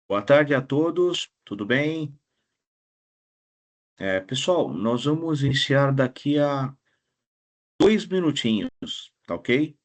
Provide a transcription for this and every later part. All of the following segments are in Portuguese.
Boa tarde a todos, tudo bem? Pessoal, nós vamos iniciar daqui a 2 minutinhos, tá ok?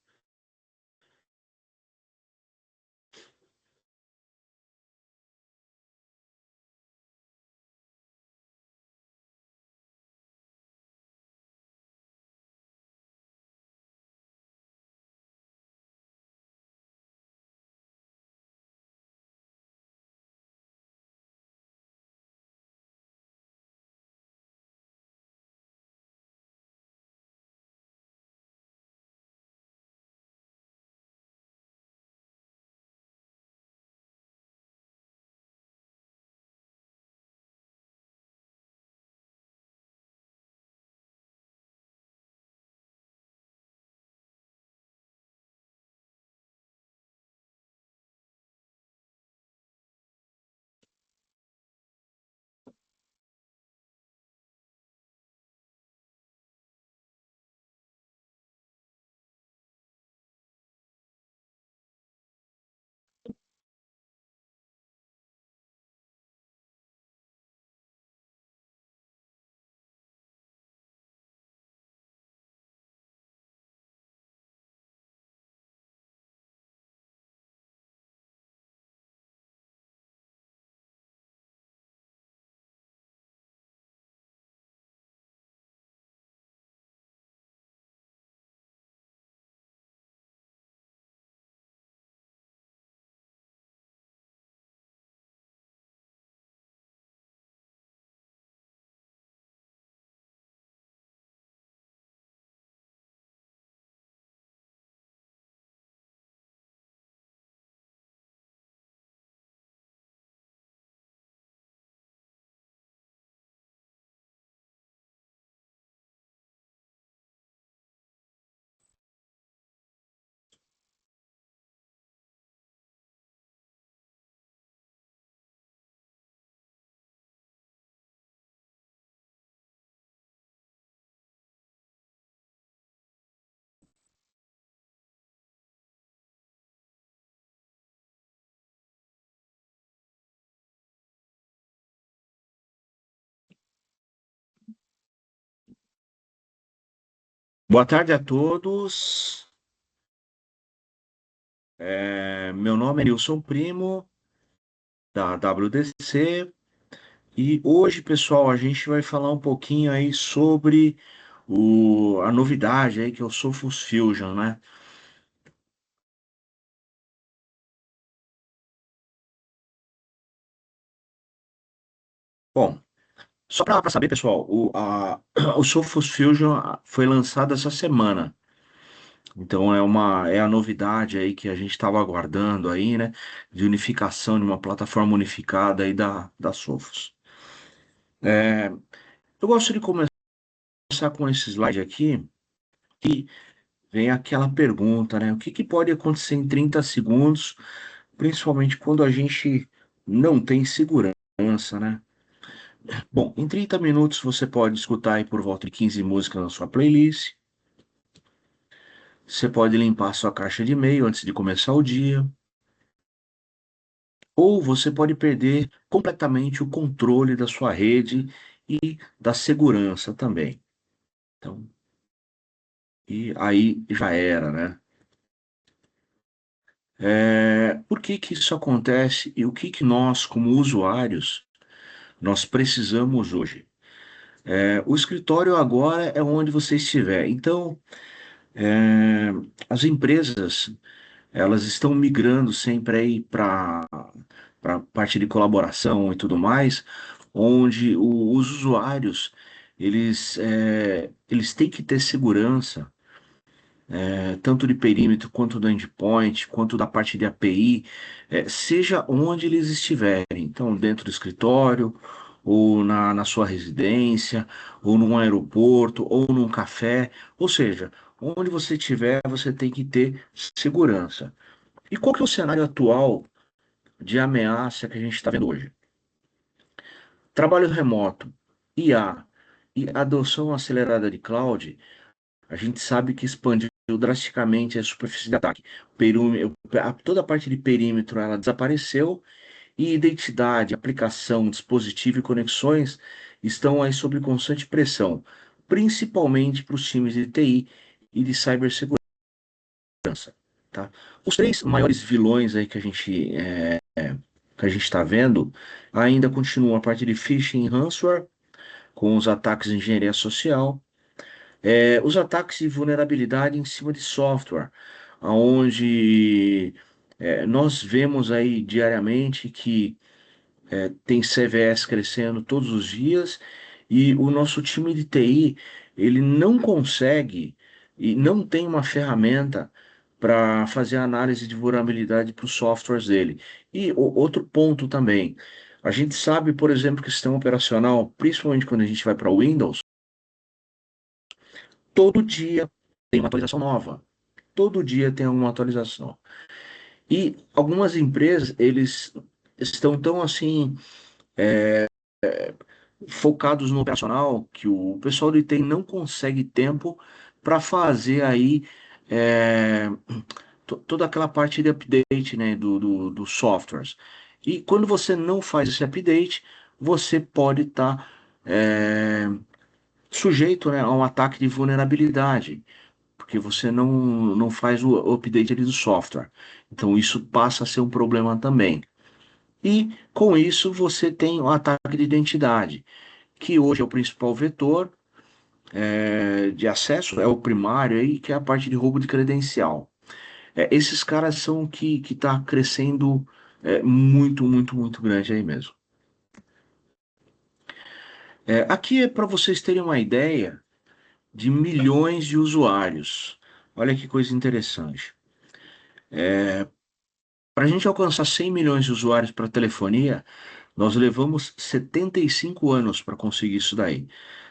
Boa tarde a todos. Meu nome é Nilson Primo, da WDC, e hoje, pessoal, a gente vai falar um pouquinho aí sobre a novidade aí que é o Sophos Fusion, né? Bom, só para saber, pessoal, o Sophos Fusion foi lançado essa semana. Então é a novidade aí que a gente estava aguardando aí, né? De unificação, de uma plataforma unificada aí da Sophos. É, eu gosto de começar com esse slide aqui, que vem aquela pergunta, né? O que pode acontecer em 30 segundos, principalmente quando a gente não tem segurança, né? Bom, em 30 minutos você pode escutar aí por volta de 15 músicas na sua playlist. Você pode limpar a sua caixa de e-mail antes de começar o dia. Ou você pode perder completamente o controle da sua rede e da segurança também. Então, e aí já era, né? Por que que isso acontece e o que que nós, como usuários, nós precisamos hoje? O escritório agora é onde você estiver. Então, é, as empresas, elas estão migrando sempre aí para parte de colaboração e tudo mais, onde os usuários eles têm que ter segurança, tanto de perímetro quanto do endpoint, quanto da parte de API, seja onde eles estiverem. Então, dentro do escritório, ou na sua residência, ou num aeroporto, ou num café, ou seja, onde você estiver, você tem que ter segurança. E qual que é o cenário atual de ameaça que a gente está vendo hoje? Trabalho remoto, IA e adoção acelerada de cloud, a gente sabe que expandiu drasticamente a superfície de ataque. Toda a parte de perímetro ela desapareceu E identidade, aplicação, dispositivo e conexões estão aí sob constante pressão, principalmente para os times de TI e de cibersegurança, tá? Os três maiores vilões aí que a gente está vendo ainda continuam a parte de phishing e ransomware, com os ataques de engenharia social, os ataques de vulnerabilidade em cima de software, onde nós vemos aí diariamente que tem CVS crescendo todos os dias e o nosso time de TI ele não consegue e não tem uma ferramenta para fazer análise de vulnerabilidade para os softwares dele. E outro ponto também, a gente sabe, por exemplo, que o sistema operacional, principalmente quando a gente vai para o Windows, todo dia tem uma atualização nova. Todo dia tem alguma atualização. E algumas empresas, eles estão tão assim focados no operacional que o pessoal de TI não consegue tempo para fazer aí é, toda aquela parte de update, né, dos softwares. E quando você não faz esse update, você pode estar sujeito, né, a um ataque de vulnerabilidade, porque você não faz o update ali do software. Então isso passa a ser um problema também. E com isso você tem o ataque de identidade, que hoje é o principal vetor de acesso, é o primário aí, que é a parte de roubo de credencial. Esses caras são o que está crescendo muito, muito, muito grande aí mesmo. Aqui é para vocês terem uma ideia de milhões de usuários. Olha que coisa interessante. Para a gente alcançar 100 milhões de usuários para telefonia, nós levamos 75 anos para conseguir isso daí.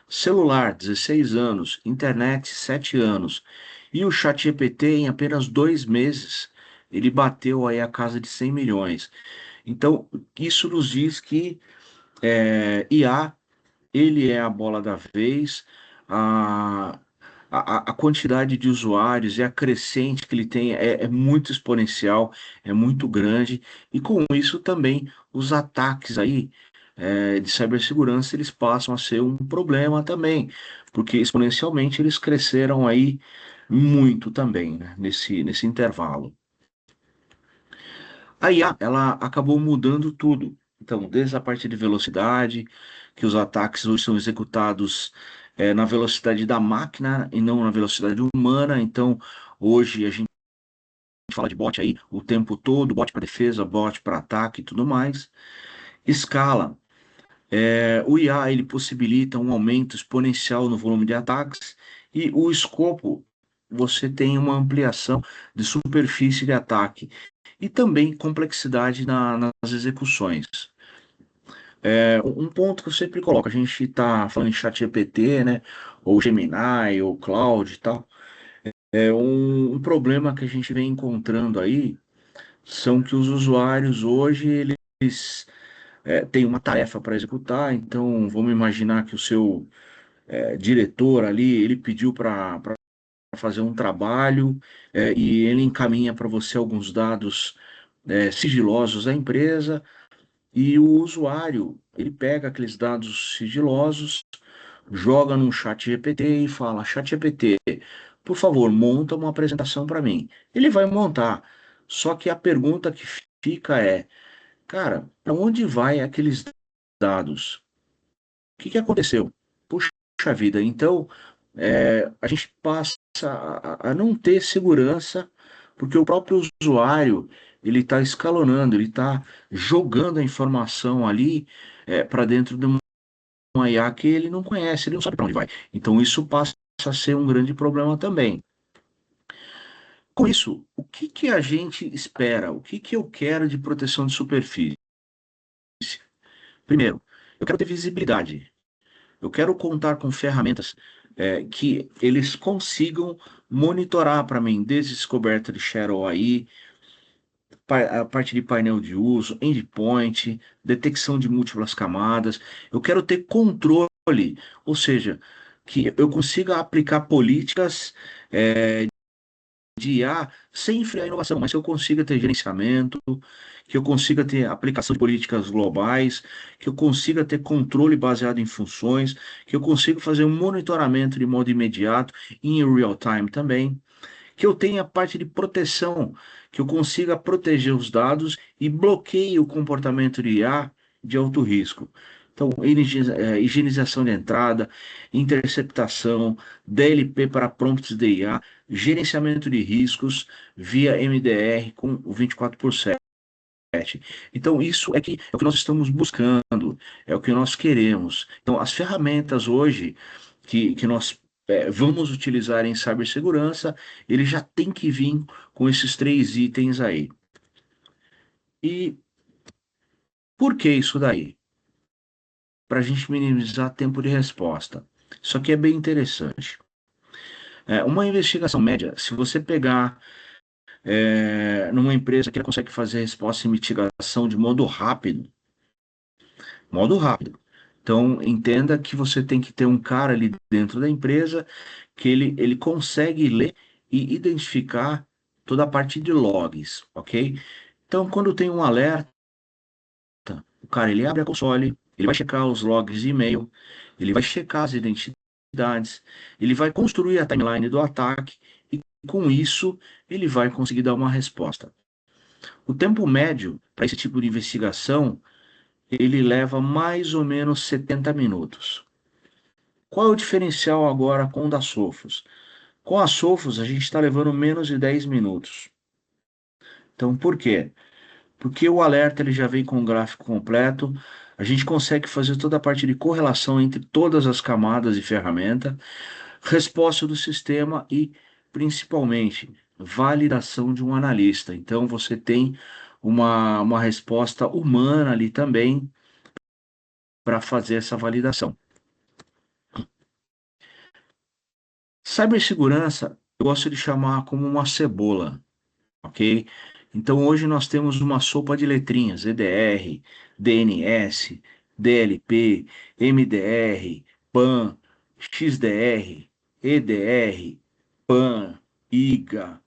Celular, 16 anos. Internet, 7 anos. E o ChatGPT, em apenas 2 meses, ele bateu aí a casa de 100 milhões. Então, isso nos diz que IA, ele é a bola da vez, a, a quantidade de usuários e a crescente que ele tem é muito exponencial, é muito grande, e com isso também os ataques aí de cibersegurança eles passam a ser um problema também, porque exponencialmente eles cresceram aí muito também, né, nesse intervalo. A IA, ela acabou mudando tudo. Então, desde a parte de velocidade, que os ataques hoje são executados na velocidade da máquina e não na velocidade humana. Então, hoje a gente fala de bot aí o tempo todo, bot para defesa, bot para ataque e tudo mais. Escala. O IA ele possibilita um aumento exponencial no volume de ataques e o escopo, você tem uma ampliação de superfície de ataque e também complexidade nas execuções. Um ponto que eu sempre coloco, a gente está falando em chat GPT, né, ou Gemini, ou Cloud e tal, um problema que a gente vem encontrando aí são que os usuários hoje, eles têm uma tarefa para executar, então vamos imaginar que o seu diretor ali, ele pediu para fazer um trabalho e ele encaminha para você alguns dados sigilosos da empresa, e o usuário, ele pega aqueles dados sigilosos, joga no chat GPT e fala, chat GPT, por favor, monta uma apresentação para mim. Ele vai montar. Só que a pergunta que fica é, cara, para onde vai aqueles dados? O que aconteceu? Puxa vida, então a gente passa a não ter segurança, porque o próprio usuário ele está escalonando, ele está jogando a informação ali para dentro de uma IA que ele não conhece, ele não sabe para onde vai. Então isso passa a ser um grande problema também. Com isso, o que a gente espera? O que eu quero de proteção de superfície? Primeiro, eu quero ter visibilidade. Eu quero contar com ferramentas que eles consigam monitorar para mim, desde descoberta de Shadow AI, a parte de painel de uso, endpoint, detecção de múltiplas camadas. Eu quero ter controle, ou seja, que eu consiga aplicar políticas de IA sem frear a inovação, mas que eu consiga ter gerenciamento, que eu consiga ter aplicação de políticas globais, que eu consiga ter controle baseado em funções, que eu consiga fazer um monitoramento de modo imediato, em real time também, que eu tenha parte de proteção, que eu consiga proteger os dados e bloqueie o comportamento de IA de alto risco. Então, higienização de entrada, interceptação, DLP para prompts de IA, gerenciamento de riscos via MDR com o 24/7. Então, isso é o que nós estamos buscando, é o que nós queremos. Então, as ferramentas hoje que nós vamos utilizar em cibersegurança, ele já tem que vir com esses três itens aí. E por que isso daí? Para a gente minimizar tempo de resposta. Isso aqui é bem interessante. Uma investigação média, se você pegar numa empresa que consegue fazer resposta e mitigação de modo rápido. Então, entenda que você tem que ter um cara ali dentro da empresa que ele consegue ler e identificar toda a parte de logs, ok? Então, quando tem um alerta, o cara ele abre a console, ele vai checar os logs de e-mail, ele vai checar as identidades, ele vai construir a timeline do ataque e com isso ele vai conseguir dar uma resposta. O tempo médio para esse tipo de investigação ele leva mais ou menos 70 minutos. Qual é o diferencial agora com o da Sophos? Com a Sophos, a gente está levando menos de 10 minutos. Então, por quê? Porque o alerta ele já vem com o gráfico completo, a gente consegue fazer toda a parte de correlação entre todas as camadas de ferramenta, resposta do sistema e, principalmente, validação de um analista. Então, você tem uma resposta humana ali também para fazer essa validação. Cibersegurança, eu gosto de chamar como uma cebola, ok? Então hoje nós temos uma sopa de letrinhas, EDR, DNS, DLP, MDR, PAN, XDR, EDR, PAN, IGA,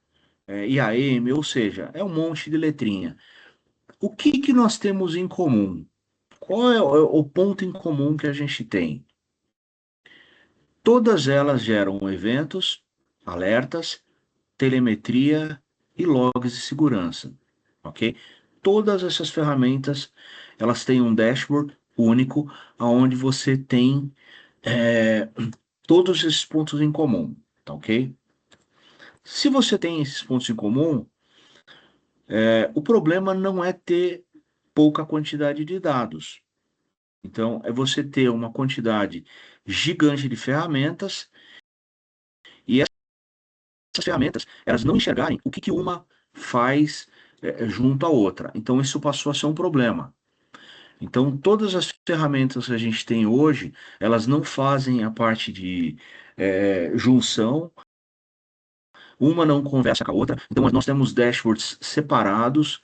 IAM, ou seja, é um monte de letrinha. O que que nós temos em comum? Qual é o ponto em comum que a gente tem? Todas elas geram eventos, alertas, telemetria e logs de segurança, ok? Todas essas ferramentas, elas têm um dashboard único, onde você tem é, todos esses pontos em comum, tá ok? Se você tem esses pontos em comum, o problema não é ter pouca quantidade de dados. Então, é você ter uma quantidade gigante de ferramentas e essas ferramentas, elas não enxergarem o que uma faz junto à outra. Então, isso passou a ser um problema. Então, todas as ferramentas que a gente tem hoje, elas não fazem a parte de junção, uma não conversa com a outra, então nós temos dashboards separados,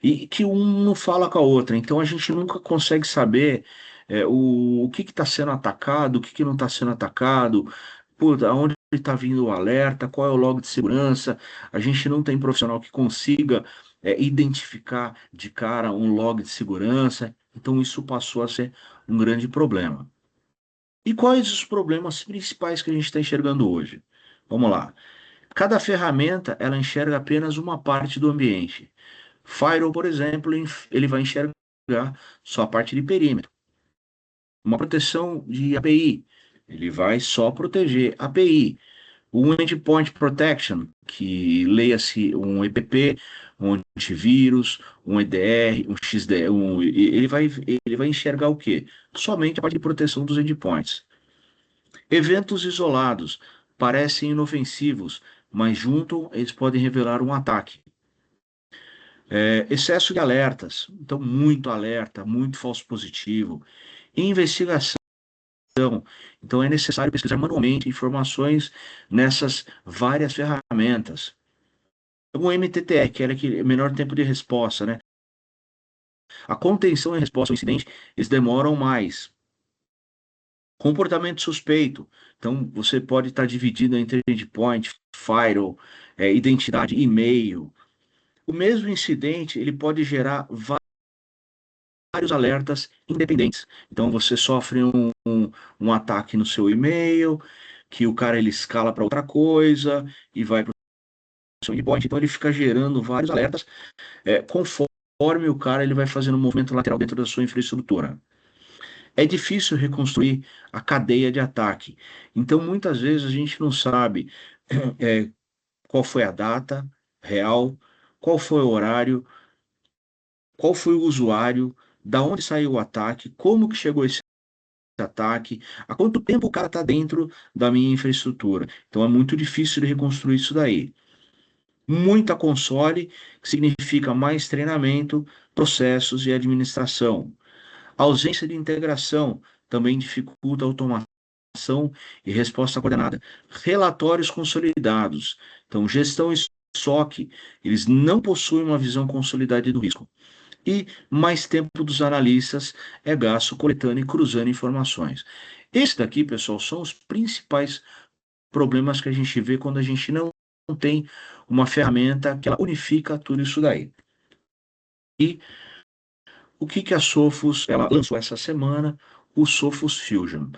e que um não fala com a outra, então a gente nunca consegue saber o que está sendo atacado, o que não está sendo atacado, puta, aonde está vindo o alerta, qual é o log de segurança, a gente não tem profissional que consiga identificar de cara um log de segurança, então isso passou a ser um grande problema. E quais os problemas principais que a gente está enxergando hoje? Vamos lá. Cada ferramenta, ela enxerga apenas uma parte do ambiente. Firewall, por exemplo, ele vai enxergar só a parte de perímetro. Uma proteção de API, ele vai só proteger API. Um Endpoint Protection, que leia-se um EPP, um antivírus, um EDR, um XDR, ele vai enxergar o quê? Somente a parte de proteção dos endpoints. Eventos isolados parecem inofensivos, mas junto eles podem revelar um ataque. Excesso de alertas, então muito alerta, muito falso positivo. Investigação, então é necessário pesquisar manualmente informações nessas várias ferramentas. O MTTR, que era aquele menor tempo de resposta, né? A contenção e resposta ao incidente, eles demoram mais. Comportamento suspeito. Então, você pode estar dividido entre endpoint, firewall, identidade, e-mail. O mesmo incidente ele pode gerar vários alertas independentes. Então você sofre um ataque no seu e-mail, que o cara ele escala para outra coisa e vai para o seu endpoint. Então ele fica gerando vários alertas conforme o cara ele vai fazendo um movimento lateral dentro da sua infraestrutura. É difícil reconstruir a cadeia de ataque. Então muitas vezes a gente não sabe é, qual foi a data real, qual foi o horário, qual foi o usuário, da onde saiu o ataque, como que chegou esse ataque, há quanto tempo o cara está dentro da minha infraestrutura. Então é muito difícil de reconstruir isso daí. Muita console, que significa mais treinamento, processos e administração. A ausência de integração também dificulta a automação e resposta coordenada. Relatórios consolidados. Então, gestão e SOC, eles não possuem uma visão consolidada do risco. E mais tempo dos analistas é gasto coletando e cruzando informações. Esse daqui, pessoal, são os principais problemas que a gente vê quando a gente não tem uma ferramenta que ela unifica tudo isso daí. E o que que a Sophos ela lançou essa semana? O Sophos Fusion.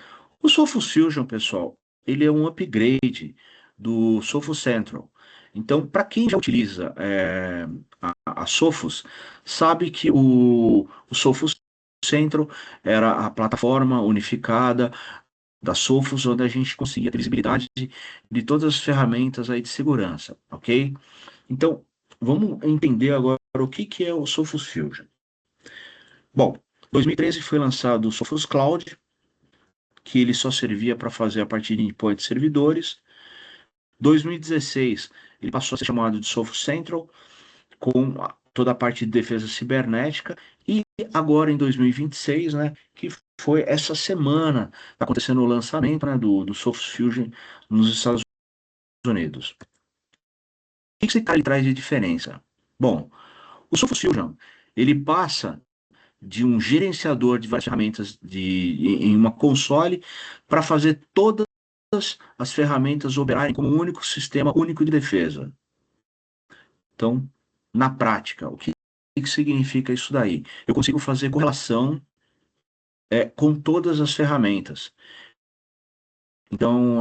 O Sophos Fusion, pessoal, ele é um upgrade do Sophos Central. Então, para quem já utiliza a Sophos, sabe que o Sophos Central era a plataforma unificada da Sophos, onde a gente conseguia ter visibilidade de todas as ferramentas aí de segurança, ok? Então, vamos entender agora o que que é o Sophos Fusion. Bom, 2013 foi lançado o Sophos Cloud, que ele só servia para fazer a parte de endpoint de servidores. 2016 ele passou a ser chamado de Sophos Central, com toda a parte de defesa cibernética. E agora em 2026, né, que foi essa semana, está acontecendo o lançamento, né, do Sophos Fusion nos Estados Unidos. O que esse cara traz de diferença? Bom, o Sophos Fusion ele passa de um gerenciador de várias ferramentas em uma console para fazer todas as ferramentas operarem como um único sistema único de defesa. Então, na prática, o que significa isso daí? Eu consigo fazer correlação com todas as ferramentas. Então,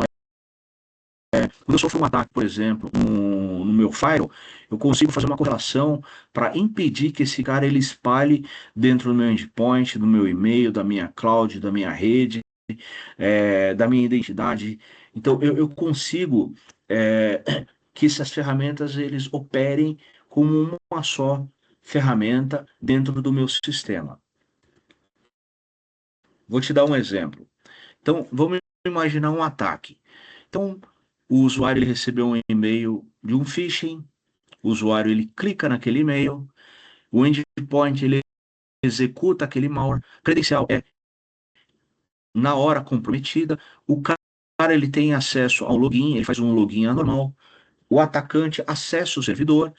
quando eu sofro um ataque, por exemplo, no meu firewall, eu consigo fazer uma correlação para impedir que esse cara ele espalhe dentro do meu endpoint, do meu e-mail, da minha cloud, da minha rede, da minha identidade. Então, eu consigo que essas ferramentas eles operem como uma só ferramenta dentro do meu sistema. Vou te dar um exemplo. Então, vamos imaginar um ataque. Então, o usuário ele recebeu um e-mail de um phishing, o usuário ele clica naquele e-mail, o endpoint ele executa aquele malware, credencial é na hora comprometida, o cara ele tem acesso ao login, ele faz um login anormal, o atacante acessa o servidor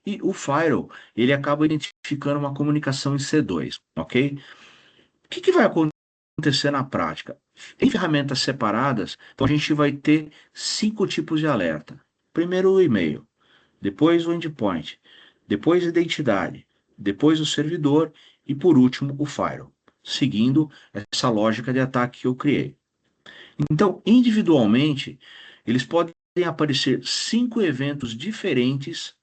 e o firewall ele acaba identificando uma comunicação em C2, ok? O que vai acontecer na prática? Em ferramentas separadas, então a gente vai ter 5 tipos de alerta. Primeiro o e-mail, depois o endpoint, depois a identidade, depois o servidor e por último o firewall, seguindo essa lógica de ataque que eu criei. Então, individualmente, eles podem aparecer 5 eventos diferentes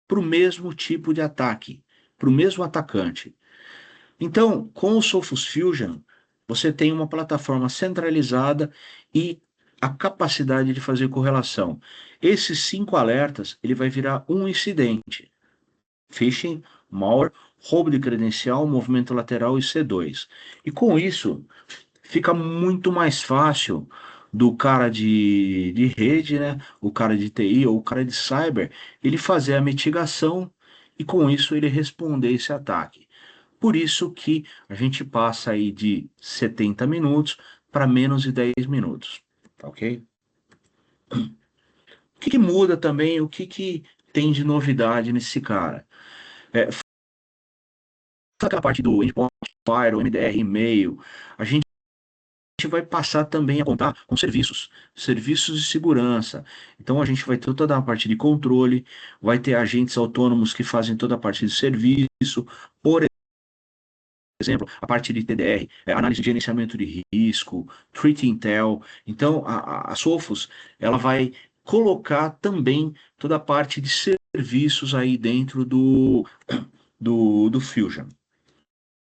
para o mesmo tipo de ataque, para o mesmo atacante. Então, com o Sophos Fusion, você tem uma plataforma centralizada e a capacidade de fazer correlação. Esses 5 alertas, ele vai virar um incidente. Phishing, malware, roubo de credencial, movimento lateral e C2. E com isso, fica muito mais fácil do cara de rede, né? O cara de TI ou o cara de cyber, ele fazer a mitigação e com isso ele responder esse ataque. Por isso que a gente passa aí de 70 minutos para menos de 10 minutos, tá ok? O que muda também, o que tem de novidade nesse cara? Aquela parte do endpoint, firewall, MDR, e-mail, a gente vai passar também a contar com serviços de segurança. Então a gente vai ter toda a parte de controle, vai ter agentes autônomos que fazem toda a parte de serviço, por exemplo, a parte de TDR, análise de gerenciamento de risco, Threat Intel. Então a Sophos, ela vai colocar também toda a parte de serviços aí dentro do Fusion.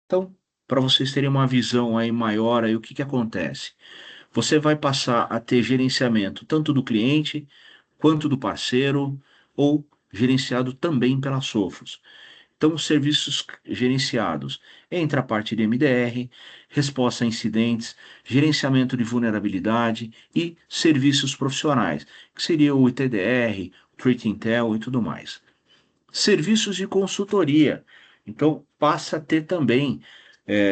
Então, para vocês terem uma visão aí maior, aí, o que que acontece? Você vai passar a ter gerenciamento tanto do cliente quanto do parceiro, ou gerenciado também pela Sophos. Então, os serviços gerenciados entra a parte de MDR, resposta a incidentes, gerenciamento de vulnerabilidade e serviços profissionais, que seria o ITDR, Threat Intel e tudo mais. Serviços de consultoria. Então, passa a ter também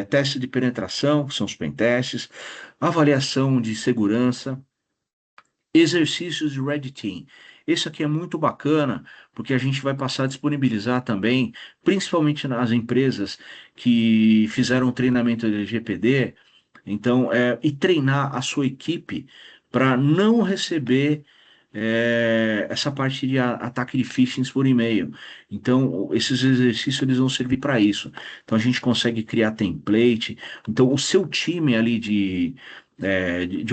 teste de penetração, que são os pentestes, avaliação de segurança, exercícios de Red Team. Esse aqui é muito bacana, porque a gente vai passar a disponibilizar também, principalmente nas empresas que fizeram treinamento de LGPD, então, e treinar a sua equipe para não receber essa parte de ataque de phishing por e-mail. Então, esses exercícios eles vão servir para isso. Então, a gente consegue criar template. Então, o seu time ali de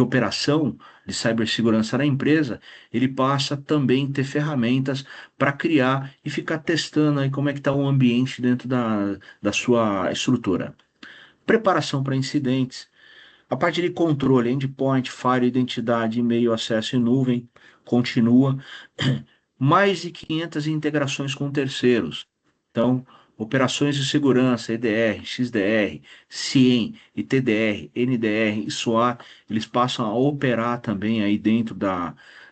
operação de cibersegurança na empresa, ele passa também a ter ferramentas para criar e ficar testando aí como é que está o ambiente dentro da sua estrutura. Preparação para incidentes. A parte de controle, endpoint, firewall, identidade, e-mail, acesso e nuvem, continua. Mais de 500 integrações com terceiros. Então, operações de segurança, EDR, XDR, CIEM, ITDR, NDR e SOAR, eles passam a operar também aí dentro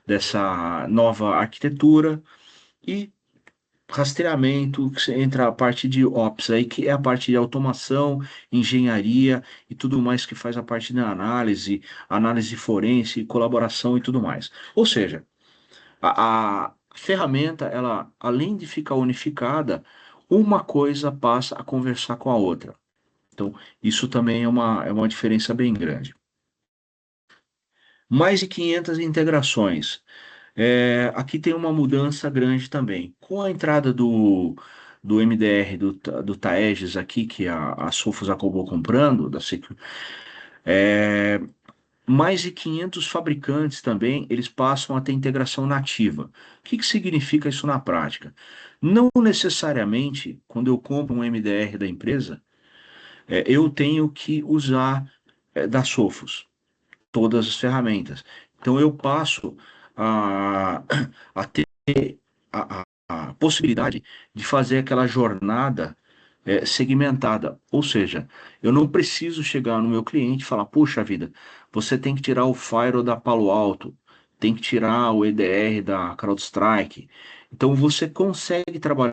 dessa nova arquitetura. E rastreamento, que entra a parte de Ops aí, que é a parte de automação, engenharia e tudo mais que faz a parte da análise forense, colaboração e tudo mais. Ou seja, a ferramenta, ela, além de ficar unificada, uma coisa passa a conversar com a outra. Então, isso também é uma diferença bem grande. Mais de 500 integrações. Aqui tem uma mudança grande também. Com a entrada do MDR, do Taegis aqui, que a Sophos acabou comprando, é, mais de 500 fabricantes também, eles passam a ter integração nativa. O que que significa isso na prática? Não necessariamente, quando eu compro um MDR da empresa, eu tenho que usar da Sophos todas as ferramentas. Então eu passo a, a ter a possibilidade de fazer aquela jornada segmentada. Ou seja, eu não preciso chegar no meu cliente e falar, puxa vida, você tem que tirar o firewall da Palo Alto, tem que tirar o EDR da CrowdStrike. Então você consegue trabalhar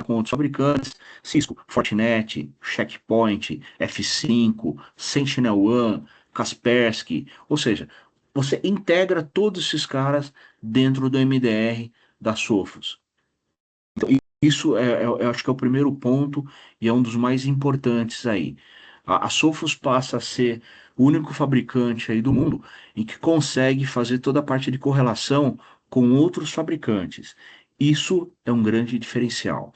com outros fabricantes, Cisco, Fortinet, Checkpoint, F5, SentinelOne, Kaspersky, ou seja, você integra todos esses caras dentro do MDR da Sophos. Então, isso eu acho que é o primeiro ponto e é um dos mais importantes aí. A Sophos passa a ser o único fabricante aí do mundo em que consegue fazer toda a parte de correlação com outros fabricantes. Isso é um grande diferencial.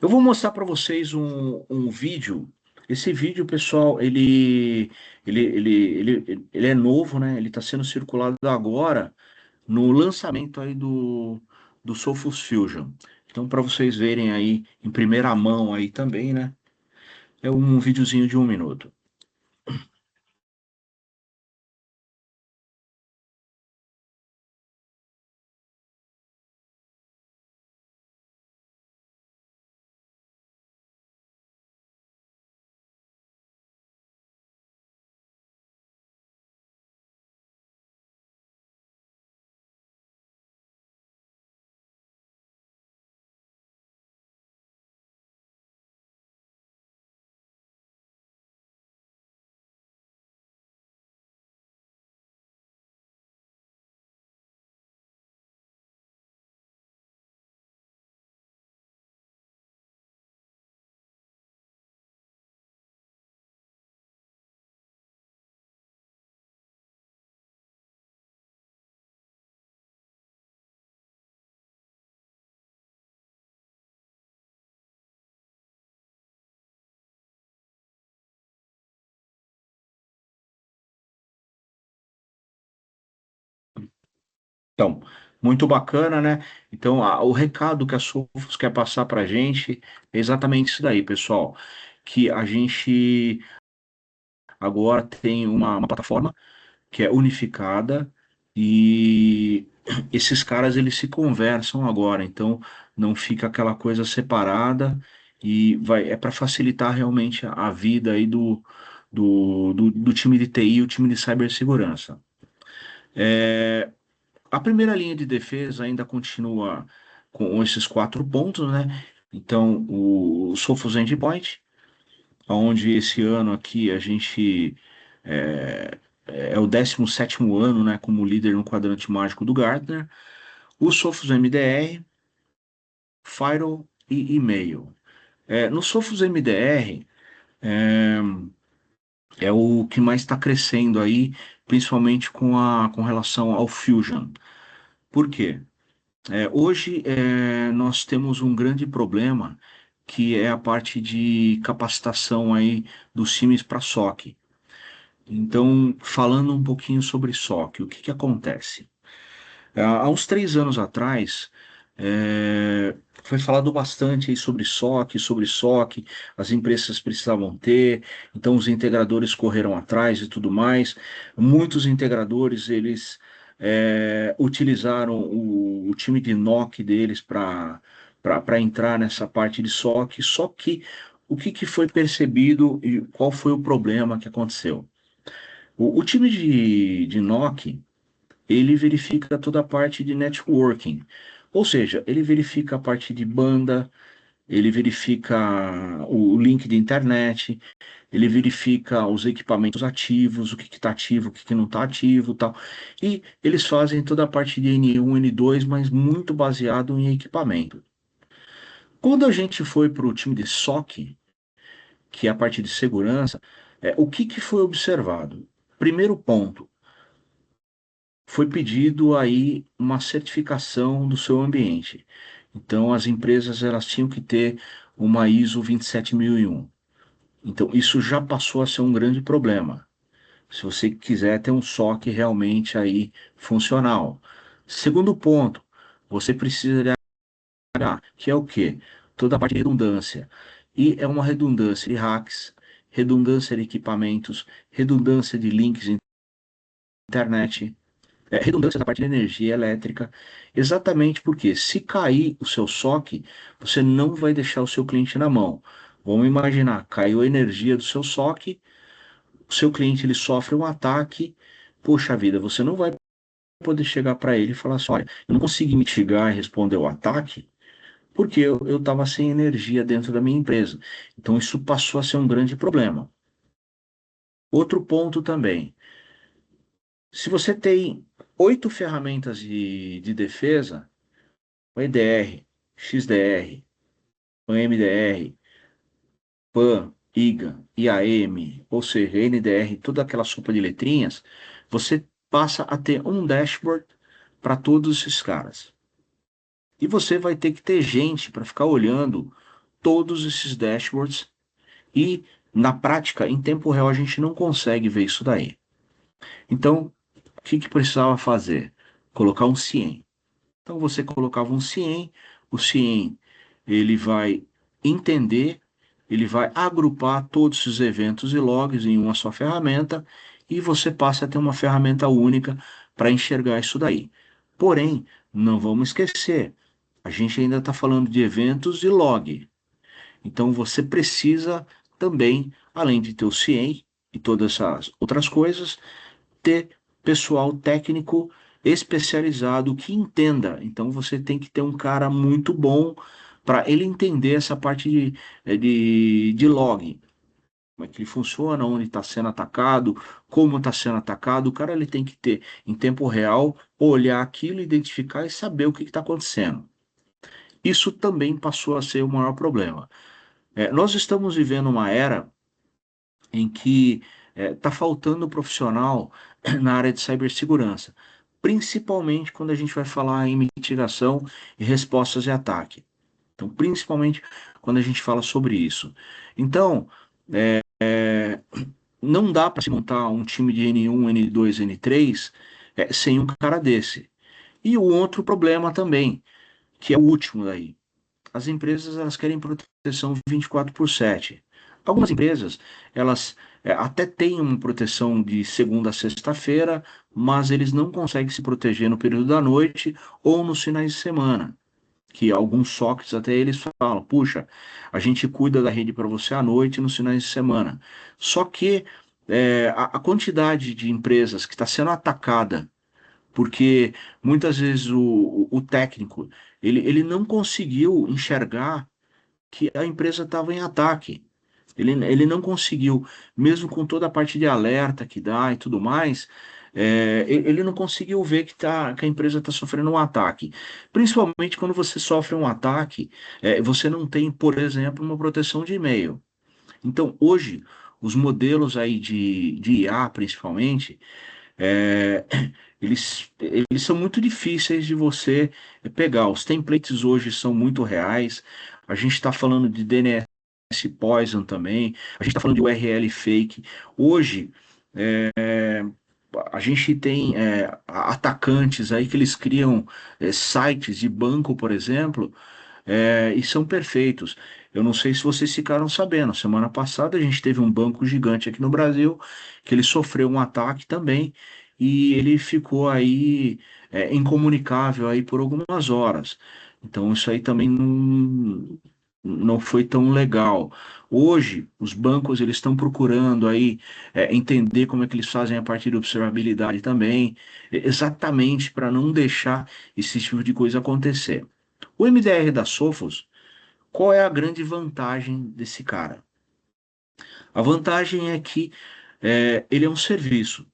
Eu vou mostrar para vocês um vídeo. Esse vídeo, pessoal, ele é novo, né? Ele está sendo circulado agora no lançamento aí do Sophos Fusion. Então, para vocês verem aí em primeira mão aí também, né? É um videozinho de 1 minuto. Então, muito bacana, né? Então, o recado que a Sophos quer passar para a gente é exatamente isso daí, pessoal. Que a gente agora tem uma plataforma que é unificada e esses caras eles se conversam agora, então não fica aquela coisa separada e é para facilitar realmente a vida aí do time de TI, o time de cibersegurança. É, a primeira linha de defesa ainda continua com esses quatro pontos, né? Então, o Sophos Endpoint, onde esse ano aqui a gente é, é o 17º ano, né, como líder no quadrante mágico do Gartner, o Sophos MDR, Firewall e e-mail. No Sophos MDR é o que mais está crescendo aí, principalmente com relação ao Fusion. Por quê? Hoje nós temos um grande problema que é a parte de capacitação aí dos times para SOC. Então, falando um pouquinho sobre SOC, o que que acontece? Há uns 3 anos atrás, foi falado bastante aí sobre SOC, as empresas precisavam ter, então os integradores correram atrás e tudo mais. Muitos integradores, eles utilizaram o time de NOC deles para entrar nessa parte de SOC, só que o que que foi percebido e qual foi o problema que aconteceu? O time de NOC, ele verifica toda a parte de networking. Ou seja, ele verifica a parte de banda, ele verifica o link de internet, ele verifica os equipamentos ativos, o que está ativo, o que não está ativo, tal. E eles fazem toda a parte de N1, N2, mas muito baseado em equipamento. Quando a gente foi para o time de SOC, que é a parte de segurança, o que que foi observado? Primeiro ponto, foi pedido aí uma certificação do seu ambiente. Então, as empresas elas tinham que ter uma ISO 27001. Então, isso já passou a ser um grande problema. Se você quiser ter um SOC realmente aí funcional. Segundo ponto, você precisa de H, que é o quê? Toda a parte de redundância. E é uma redundância de hacks, redundância de equipamentos, redundância de links de internet, redundância da parte de energia elétrica, exatamente porque se cair o seu SOC, você não vai deixar o seu cliente na mão. Vamos imaginar, caiu a energia do seu SOC, o seu cliente ele sofre um ataque, poxa vida, você não vai poder chegar para ele e falar assim, olha, eu não consegui mitigar e responder o ataque porque eu estava sem energia dentro da minha empresa. Então isso passou a ser um grande problema. Outro ponto também, se você tem 8 ferramentas de defesa, o EDR, XDR, o MDR, PAN, IGA, IAM, ou seja, NDR, toda aquela sopa de letrinhas, você passa a ter um dashboard para todos esses caras. E você vai ter que ter gente para ficar olhando todos esses dashboards e, na prática, em tempo real, a gente não consegue ver isso daí. Então, o que que precisava fazer? Colocar um CIEM. Então você colocava um CIEM, o CIEM ele vai entender, ele vai agrupar todos esses eventos e logs em uma só ferramenta e você passa a ter uma ferramenta única para enxergar isso daí. Porém, não vamos esquecer, a gente ainda está falando de eventos e log. Então você precisa também, além de ter o CIEM e todas essas outras coisas, ter pessoal técnico especializado que entenda. Então você tem que ter um cara muito bom para ele entender essa parte de log. Como é que ele funciona, onde está sendo atacado, como está sendo atacado. O cara ele tem que ter, em tempo real, olhar aquilo, identificar e saber o que está acontecendo. Isso também passou a ser o maior problema. Nós estamos vivendo uma era em que está faltando profissional na área de cibersegurança, principalmente quando a gente vai falar em mitigação e respostas de ataque. Então, principalmente quando a gente fala sobre isso. Então, não dá para se montar um time de N1, N2, N3 sem um cara desse. E o outro problema também, que é o último daí. As empresas elas querem proteção 24/7. Algumas empresas elas até têm uma proteção de segunda a sexta-feira, mas eles não conseguem se proteger no período da noite ou nos finais de semana. Que alguns sockets até eles falam, puxa, a gente cuida da rede para você à noite e nos finais de semana. Só que a quantidade de empresas que está sendo atacada porque muitas vezes o técnico ele não conseguiu enxergar que a empresa estava em ataque. Ele não conseguiu, mesmo com toda a parte de alerta que dá e tudo mais, ele não conseguiu ver que a empresa está sofrendo um ataque. Principalmente quando você sofre um ataque, você não tem, por exemplo, uma proteção de e-mail. Então, hoje, os modelos aí de IA, principalmente, é, eles são muito difíceis de você pegar. Os templates hoje são muito reais. A gente está falando de DNS Poison também. A gente está falando de URL fake. Hoje, a gente tem atacantes aí que eles criam sites de banco, por exemplo, e são perfeitos. Eu não sei se vocês ficaram sabendo. Semana passada a gente teve um banco gigante aqui no Brasil que ele sofreu um ataque também e ele ficou aí incomunicável aí por algumas horas. Então isso aí também não foi tão legal. Hoje os bancos eles estão procurando aí entender como é que eles fazem a parte de observabilidade também, exatamente para não deixar esse tipo de coisa acontecer. O MDR da Sophos, qual é a grande vantagem desse cara? A vantagem é que ele é um serviço.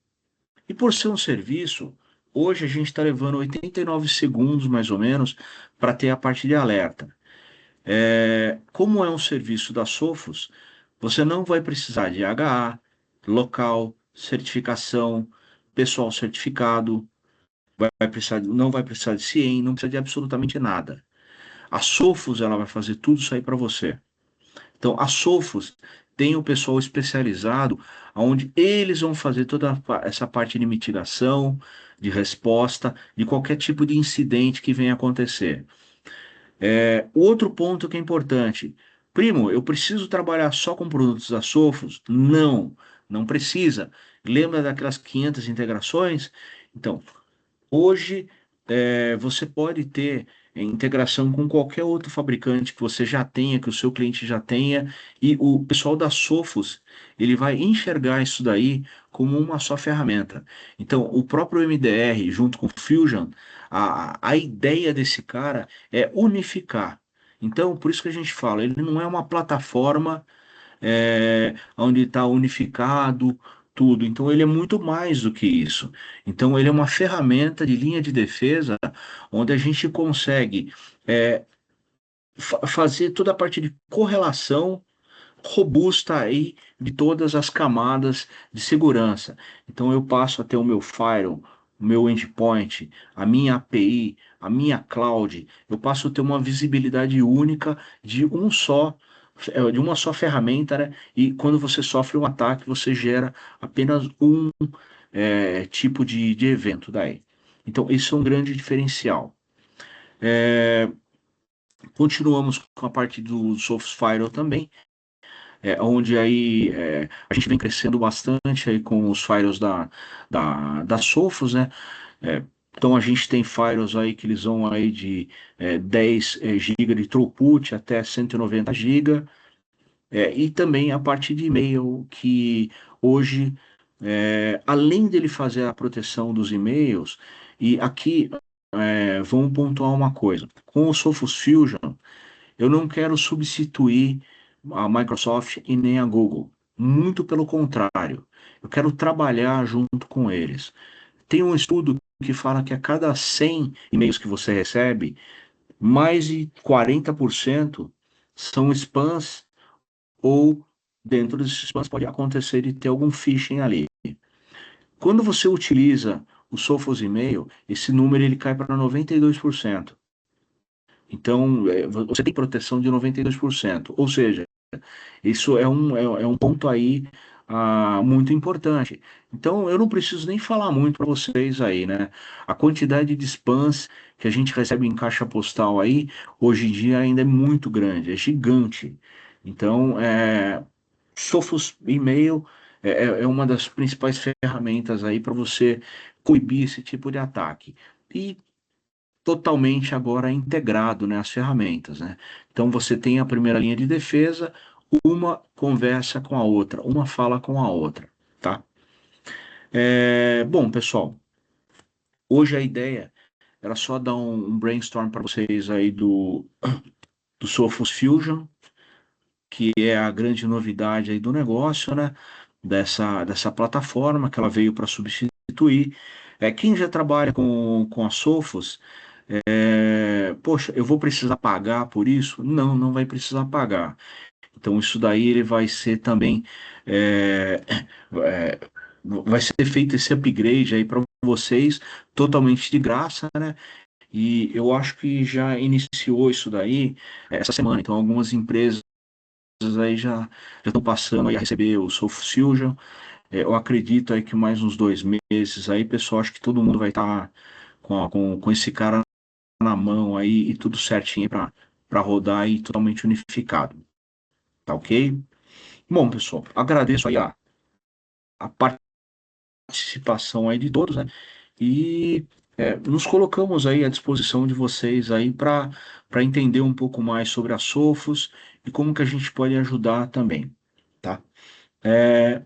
E por ser um serviço, hoje a gente está levando 89 segundos, mais ou menos, para ter a parte de alerta. Como é um serviço da Sophos, você não vai precisar de HA, local, certificação, pessoal certificado, não vai precisar de CIEM, não precisa de absolutamente nada. A Sophos ela vai fazer tudo isso aí para você. Então, a Sophos tem o pessoal especializado, onde eles vão fazer toda essa parte de mitigação, de resposta, de qualquer tipo de incidente que venha acontecer. Outro ponto que é importante. Primo, eu preciso trabalhar só com produtos da Sophos? Não, não precisa. Lembra daquelas 500 integrações? Então, hoje, você pode ter integração com qualquer outro fabricante que você já tenha, que o seu cliente já tenha, e o pessoal da Sophos, ele vai enxergar isso daí como uma só ferramenta. Então, o próprio MDR, junto com o Fusion, a ideia desse cara é unificar. Então, por isso que a gente fala, ele não é uma plataforma onde está unificado tudo. Então ele é muito mais do que isso. Então ele é uma ferramenta de linha de defesa onde a gente consegue fazer toda a parte de correlação robusta aí de todas as camadas de segurança. Então eu passo a ter o meu firewall, o meu endpoint, a minha API, a minha cloud, eu passo a ter uma visibilidade única de de uma só ferramenta, né? E quando você sofre um ataque, você gera apenas um tipo de evento daí. Então, isso é um grande diferencial. Continuamos com a parte do Sophos Firewall também, onde aí a gente vem crescendo bastante aí com os firewalls da Sophos, né? É, então a gente tem firewalls aí que eles vão aí de 10 GB de throughput até 190 GB, e também a parte de e-mail que hoje, além dele fazer a proteção dos e-mails, e aqui vamos pontuar uma coisa, com o Sophos Fusion eu não quero substituir a Microsoft e nem a Google. Muito pelo contrário. Eu quero trabalhar junto com eles. Tem um estudo que fala que a cada 100 e-mails que você recebe, mais de 40% são spams ou dentro desses spams pode acontecer de ter algum phishing ali. Quando você utiliza o Sophos e-mail, esse número ele cai para 92%. Então, você tem proteção de 92%. Ou seja, isso é um ponto aí muito importante. Então, eu não preciso nem falar muito para vocês aí, né? A quantidade de spams que a gente recebe em caixa postal aí, hoje em dia ainda é muito grande, é gigante. Então, Sophos e-mail é uma das principais ferramentas aí para você coibir esse tipo de ataque. E totalmente agora integrado, né, as ferramentas, né? Então você tem a primeira linha de defesa, uma conversa com a outra, uma fala com a outra, tá? Bom, pessoal, hoje a ideia era só dar um brainstorm para vocês aí do Sophos Fusion, que é a grande novidade aí do negócio, né? Dessa plataforma que ela veio para substituir. Quem já trabalha com a Sophos, poxa, eu vou precisar pagar por isso? Não, não vai precisar pagar. Então isso daí ele vai ser também é, é, vai ser feito esse upgrade aí para vocês totalmente de graça, né? E eu acho que já iniciou isso daí essa semana. Então algumas empresas aí já estão passando aí a receber o Sophos Fusion. Eu acredito aí que mais uns 2 meses aí, pessoal, acho que todo mundo vai estar com esse cara na mão aí e tudo certinho para rodar aí totalmente unificado. Tá ok? Bom, pessoal, agradeço aí a participação aí de todos, né? E nos colocamos aí à disposição de vocês aí para entender um pouco mais sobre a Sofos e como que a gente pode ajudar também, tá? É,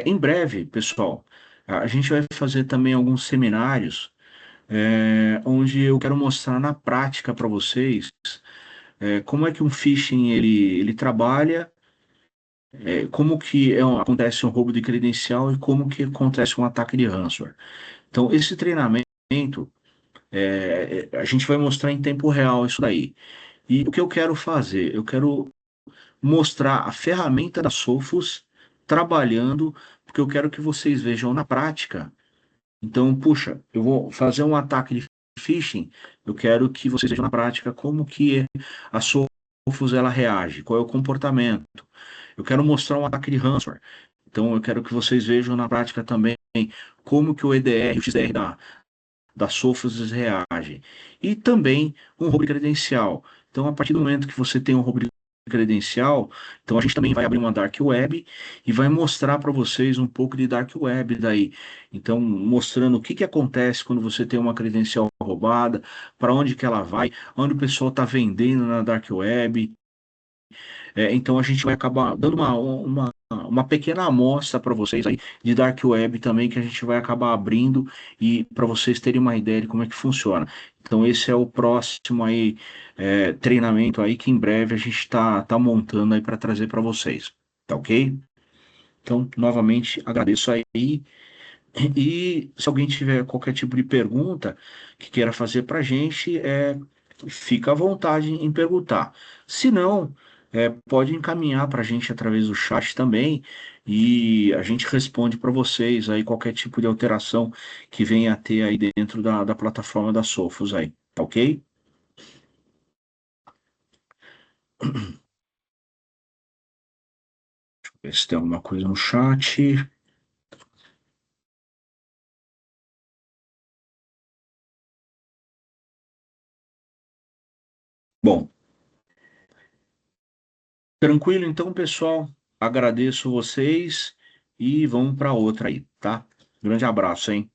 em breve, pessoal, a gente vai fazer também alguns seminários onde eu quero mostrar na prática para vocês como é que um phishing ele trabalha, como que acontece um roubo de credencial e como que acontece um ataque de ransomware. Então, esse treinamento, a gente vai mostrar em tempo real isso daí. E o que eu quero fazer? Eu quero mostrar a ferramenta da Sophos trabalhando, porque eu quero que vocês vejam na prática. Então, puxa, eu vou fazer um ataque de phishing, eu quero que vocês vejam na prática como que a Sophos ela reage, qual é o comportamento. Eu quero mostrar um ataque de ransomware. Então, eu quero que vocês vejam na prática também como que o EDR, o XDR da Sophos reage. E também um roubo de credencial. Então, a partir do momento que você tem um roubo de credencial, então a gente também vai abrir uma Dark Web e vai mostrar para vocês um pouco de Dark Web daí. Então, mostrando o que que acontece quando você tem uma credencial roubada, para onde que ela vai, onde o pessoal está vendendo na Dark Web, então a gente vai acabar dando uma pequena amostra para vocês aí de Dark Web também, que a gente vai acabar abrindo e para vocês terem uma ideia de como é que funciona. Então esse é o próximo aí treinamento aí que em breve a gente tá montando aí para trazer para vocês. Tá ok? Então, novamente, agradeço aí. E se alguém tiver qualquer tipo de pergunta que queira fazer para a gente, fica à vontade em perguntar. Se não, pode encaminhar para a gente através do chat também e a gente responde para vocês aí qualquer tipo de alteração que venha a ter aí dentro da plataforma da Sofos aí, tá ok? Ver se tem alguma coisa no chat. Bom, tranquilo então, pessoal. Agradeço vocês e vamos para outra aí, tá? Grande abraço, hein?